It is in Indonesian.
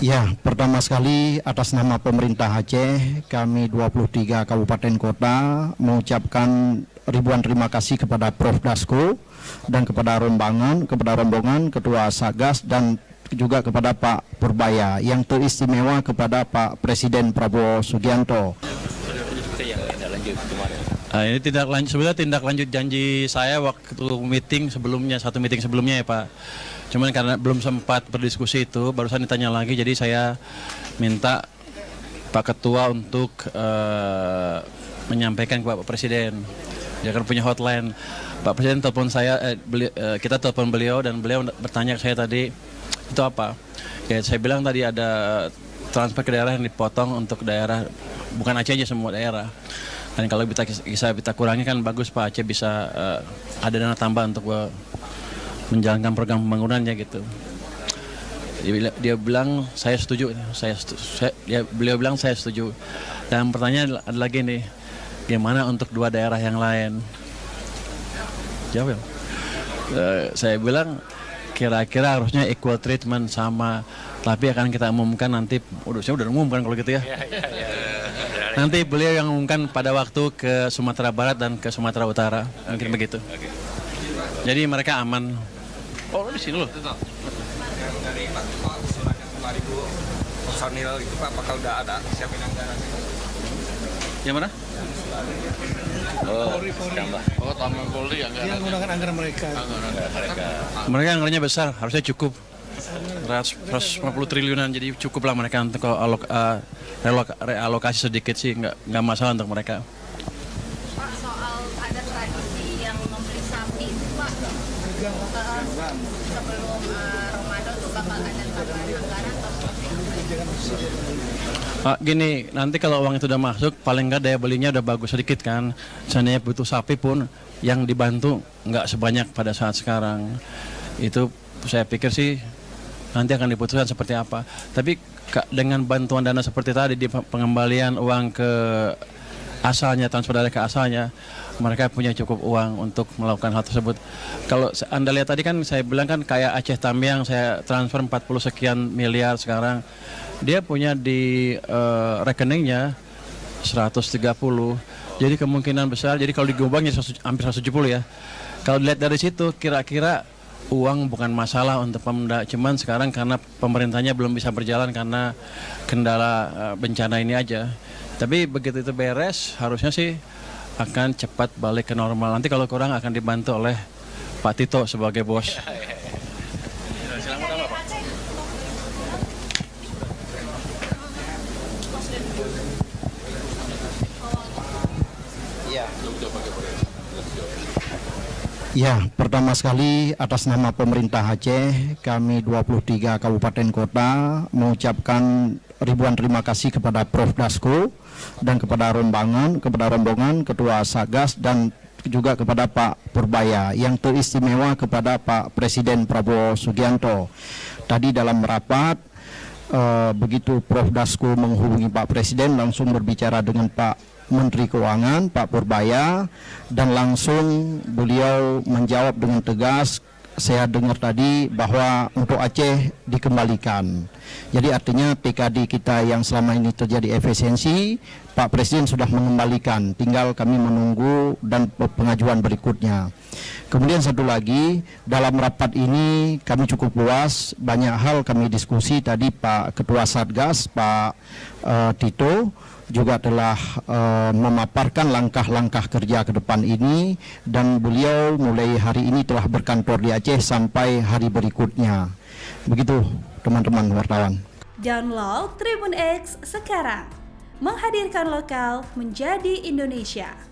Ya, pertama sekali atas nama pemerintah Aceh, kami 23 kabupaten kota mengucapkan ribuan terima kasih kepada Prof. Dasko dan kepada rombongan, Ketua Satgas dan juga kepada Pak Purbaya, yang teristimewa kepada Pak Presiden Prabowo Subianto. Ini sebenarnya tindak lanjut janji saya waktu satu meeting sebelumnya ya Pak. Cuman karena belum sempat berdiskusi itu, barusan ditanya lagi, jadi saya minta Pak Ketua untuk menyampaikan ke Pak Presiden. Dia kan punya hotline. Pak Presiden telepon saya, kita telepon beliau dan beliau bertanya ke saya tadi, itu apa? Ya saya bilang tadi ada transfer ke daerah yang dipotong untuk daerah, bukan Aceh aja, semua daerah. Dan kalau kita kurangi kan bagus Pak, Aceh bisa ada dana tambah untuk menjalankan program pembangunannya gitu. Dia bilang saya setuju, beliau bilang saya setuju. Dan pertanyaan ada lagi nih, gimana untuk dua daerah yang lain? Jawab ya. Saya bilang kira-kira harusnya equal treatment sama, tapi akan kita umumkan nanti. Saya udah umumkan kalau gitu ya. Nanti beliau yang umumkan pada waktu ke Sumatera Barat dan ke Sumatera Utara, mungkin begitu. Jadi mereka aman. Oh, di sini loh. Dari Pak Ketua usulan yang 5.000 personil itu Pak, apakah udah ada siapin anggaran? Yang mana? Tambah. Tambah Polri anggaran. Dia menggunakan anggaran mereka. Mereka anggarannya besar, harusnya cukup. 150 triliunan, jadi cukup lah mereka untuk realokasi sedikit sih, nggak masalah untuk mereka. Pak, soal ada tradisi yang membeli sapi itu Pak, sebelum Ramadan itu bakal ada tambahan anggaran atau seperti apa? Gini, nanti kalau uang itu udah masuk, paling nggak daya belinya udah bagus sedikit kan. Seandainya butuh sapi pun, yang dibantu nggak sebanyak pada saat sekarang. Itu saya pikir sih nanti akan diputuskan seperti apa. Tapi dengan bantuan dana seperti tadi, di pengembalian uang ke asalnya, transfer dari ke asalnya, mereka punya cukup uang untuk melakukan hal tersebut. Kalau Anda lihat tadi kan saya bilang kan kayak Aceh Tamiang, saya transfer 40 sekian miliar sekarang. Dia punya di rekeningnya 130. Jadi kemungkinan besar, jadi kalau digobang ya hampir 170 ya. Kalau dilihat dari situ, kira-kira uang bukan masalah untuk Pemda, cuman sekarang karena pemerintahnya belum bisa berjalan karena kendala bencana ini aja. Tapi begitu itu beres, harusnya sih akan cepat balik ke normal. Nanti kalau kurang akan dibantu oleh Pak Tito sebagai bos. Ya, pertama sekali atas nama pemerintah Aceh, kami 23 kabupaten kota mengucapkan ribuan terima kasih kepada Prof. Dasko dan kepada rombongan, Ketua Satgas dan juga kepada Pak Purbaya, yang teristimewa kepada Pak Presiden Prabowo Subianto. Tadi dalam rapat, begitu Prof. Dasko menghubungi Pak Presiden, langsung berbicara dengan Pak Menteri Keuangan, Pak Purbaya, dan langsung beliau menjawab dengan tegas. Saya dengar tadi bahwa untuk Aceh dikembalikan. Jadi artinya TKD kita yang selama ini terjadi efisiensi, Pak Presiden sudah mengembalikan. Tinggal kami menunggu dan pengajuan berikutnya. Kemudian satu lagi, dalam rapat ini kami cukup luas, banyak hal kami diskusi. Tadi Pak Ketua Satgas, Pak Tito, juga telah memaparkan langkah-langkah kerja ke depan ini, dan beliau mulai hari ini telah berkantor di Aceh sampai hari berikutnya. Begitu teman-teman wartawan. Download Tribun X sekarang, menghadirkan lokal menjadi Indonesia.